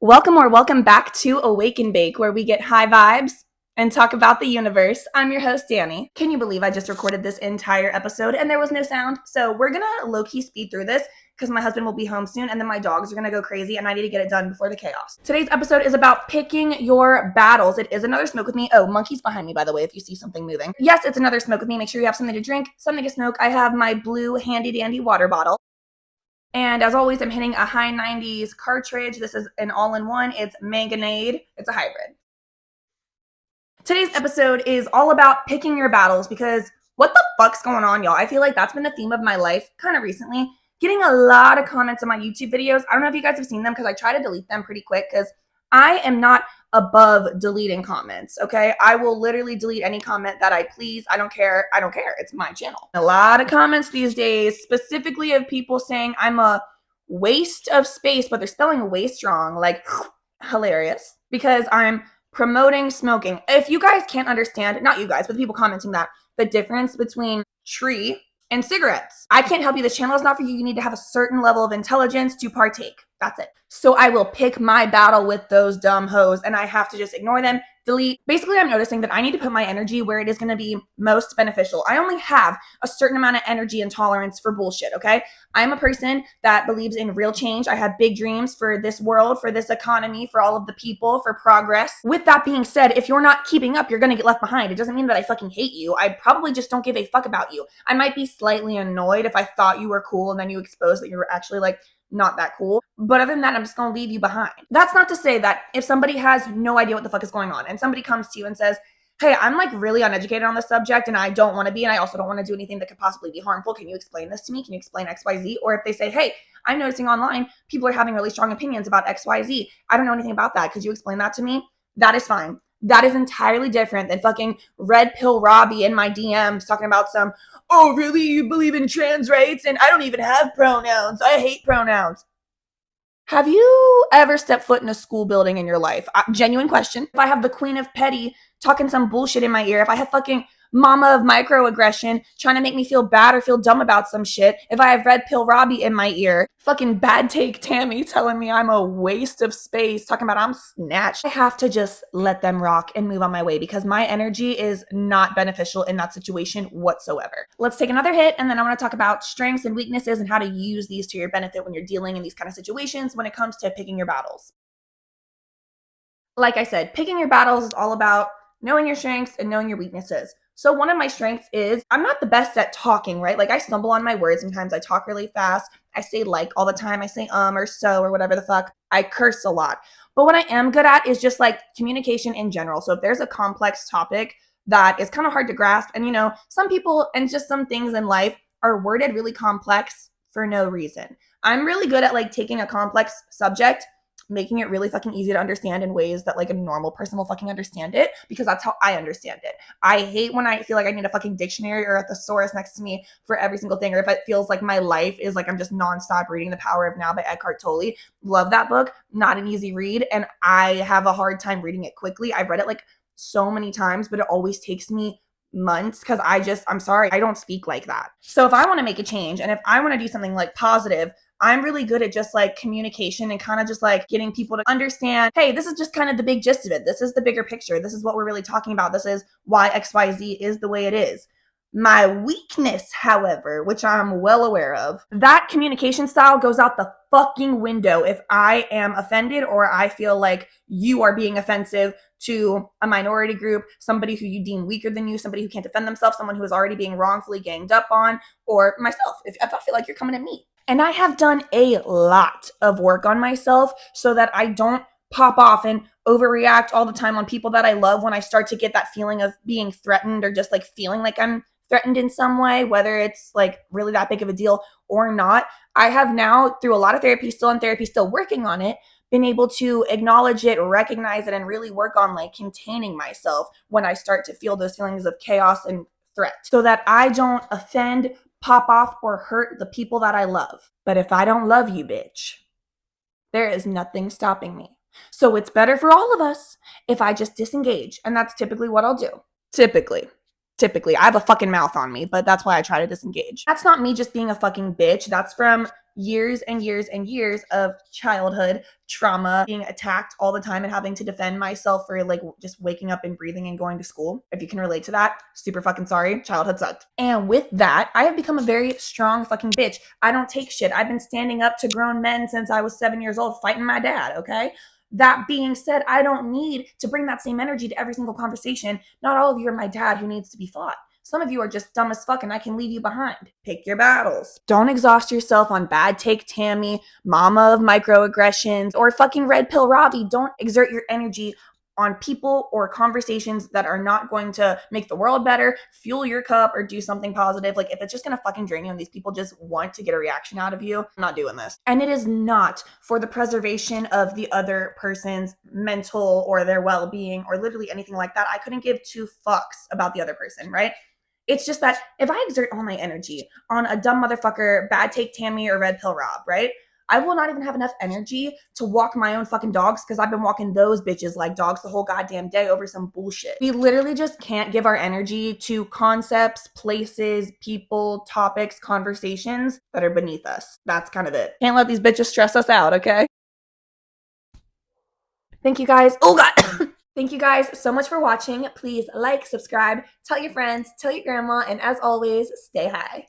Welcome back to Awake and Bake, where we get high vibes and talk about the universe. I'm your host, Danny. Can you believe I just recorded this entire episode and there was no sound? So we're gonna low-key speed through this because my husband will be home soon and then my dogs are gonna go crazy and I need to get it done before the chaos. Today's episode is about picking your battles. It is another smoke with me. Oh, monkey's behind me, by the way, if you see something moving. Yes, it's another smoke with me. Make sure you have something to drink, something to smoke. I have my blue handy dandy water bottle. And as always, I'm hitting a high 90s cartridge. This is an all-in-one. It's Manganade. It's a hybrid. Today's episode is all about picking your battles because what the fuck's going on, y'all? I feel like that's been the theme of my life kind of recently. Getting a lot of comments on my YouTube videos. I don't know if you guys have seen them because I try to delete them pretty quick because I am not above deleting comments, okay? I will literally delete any comment that I please. I don't care. It's my channel. A lot of comments these days, specifically of people saying I'm a waste of space, but they're spelling waste wrong, like hilarious, because I'm promoting smoking. If you guys can't understand, not you guys, but the people commenting that, the difference between tree and cigarettes, I can't help you. This channel is not for you. You need to have a certain level of intelligence to partake. That's it. So I will pick my battle with those dumb hoes and I have to just ignore them, delete. Basically, I'm noticing that I need to put my energy where it is going to be most beneficial. I only have a certain amount of energy and tolerance for bullshit, okay? I'm a person that believes in real change. I have big dreams for this world, for this economy, for all of the people, for progress. With that being said, if you're not keeping up, you're going to get left behind. It doesn't mean that I fucking hate you. I probably just don't give a fuck about you. I might be slightly annoyed if I thought you were cool and then you exposed that you were actually like not that cool. But other than that, I'm just going to leave you behind. That's not to say that if somebody has no idea what the fuck is going on and somebody comes to you and says, hey, I'm like really uneducated on this subject and I don't want to be, and I also don't want to do anything that could possibly be harmful. Can you explain this to me? Can you explain XYZ? Or if they say, hey, I'm noticing online people are having really strong opinions about XYZ. I don't know anything about that. Could you explain that to me? That is fine. That is entirely different than fucking Red Pill Robbie in my DMs talking about some, oh, really? You believe in trans rights? And I don't even have pronouns. I hate pronouns. Have you ever stepped foot in a school building in your life? Genuine question. If I have the Queen of Petty talking some bullshit in my ear, if I have fucking Mama of Microaggression trying to make me feel bad or feel dumb about some shit, if I have Red Pill Robbie in my ear, fucking Bad Take Tammy telling me I'm a waste of space, talking about I'm snatched, I have to just let them rock and move on my way because my energy is not beneficial in that situation whatsoever. Let's take another hit and then I want to talk about strengths and weaknesses and how to use these to your benefit when you're dealing in these kind of situations when it comes to picking your battles. Like I said, picking your battles is all about knowing your strengths and knowing your weaknesses. So one of my strengths is I'm not the best at talking, right? Like I stumble on my words sometimes. I talk really fast. I say like all the time. I say or so or whatever the fuck. I curse a lot. But what I am good at is just like communication in general. So if there's a complex topic that is kind of hard to grasp, and you know, some people and just some things in life are worded really complex for no reason. I'm really good at like taking a complex subject, making it really fucking easy to understand in ways that like a normal person will fucking understand it because that's how I understand it. I hate when I feel like I need a fucking dictionary or a thesaurus next to me for every single thing, or if it feels like my life is like I'm just nonstop reading The Power of Now by Eckhart Tolle. Love that book. Not an easy read, and I have a hard time reading it quickly. I've read it like so many times, but it always takes me months because I'm sorry, I don't speak like that. So if I want to make a change and if I want to do something like positive, I'm really good at just like communication and kind of just like getting people to understand, hey, this is just kind of the big gist of it. This is the bigger picture. This is what we're really talking about. This is why XYZ is the way it is. My weakness, however, which I'm well aware of, that communication style goes out the fucking window if I am offended or I feel like you are being offensive to a minority group, somebody who you deem weaker than you, somebody who can't defend themselves, someone who is already being wrongfully ganged up on, or myself, if I feel like you're coming at me. And I have done a lot of work on myself so that I don't pop off and overreact all the time on people that I love when I start to get that feeling of being threatened or just like feeling like I'm threatened in some way, whether it's like really that big of a deal or not. I have now, through a lot of therapy, still in therapy, still working on it, been able to acknowledge it, recognize it, and really work on like containing myself when I start to feel those feelings of chaos and threat so that I don't offend, pop off, or hurt the people that I love. But if I don't love you, bitch, there is nothing stopping me. So it's better for all of us if I just disengage. And that's typically what I'll do. Typically. I have a fucking mouth on me, but that's why I try to disengage. That's not me just being a fucking bitch. That's from years and years and years of childhood trauma, being attacked all the time and having to defend myself for like just waking up and breathing and going to school. If you can relate to that, super fucking sorry. Childhood sucked. And with that, I have become a very strong fucking bitch. I don't take shit. I've been standing up to grown men since I was 7 years old, fighting my dad, okay? That being said, I don't need to bring that same energy to every single conversation. Not all of you are my dad who needs to be fought. Some of you are just dumb as fuck and I can leave you behind. Pick your battles. Don't exhaust yourself on bad take Tammy, mama of microaggressions, or fucking red pill Robbie. Don't exert your energy on people or conversations that are not going to make the world better, fuel your cup, or do something positive. Like, if it's just gonna fucking drain you and these people just want to get a reaction out of you, I'm not doing this. And it is not for the preservation of the other person's mental or their well-being or literally anything like that. I couldn't give two fucks about the other person, right? It's just that if I exert all my energy on a dumb motherfucker, bad take Tammy, or red pill Rob, right? I will not even have enough energy to walk my own fucking dogs because I've been walking those bitches like dogs the whole goddamn day over some bullshit. We literally just can't give our energy to concepts, places, people, topics, conversations that are beneath us. That's kind of it. Can't let these bitches stress us out, okay? Thank you guys. Oh God. Thank you guys so much for watching. Please like, subscribe, tell your friends, tell your grandma, and as always, stay high.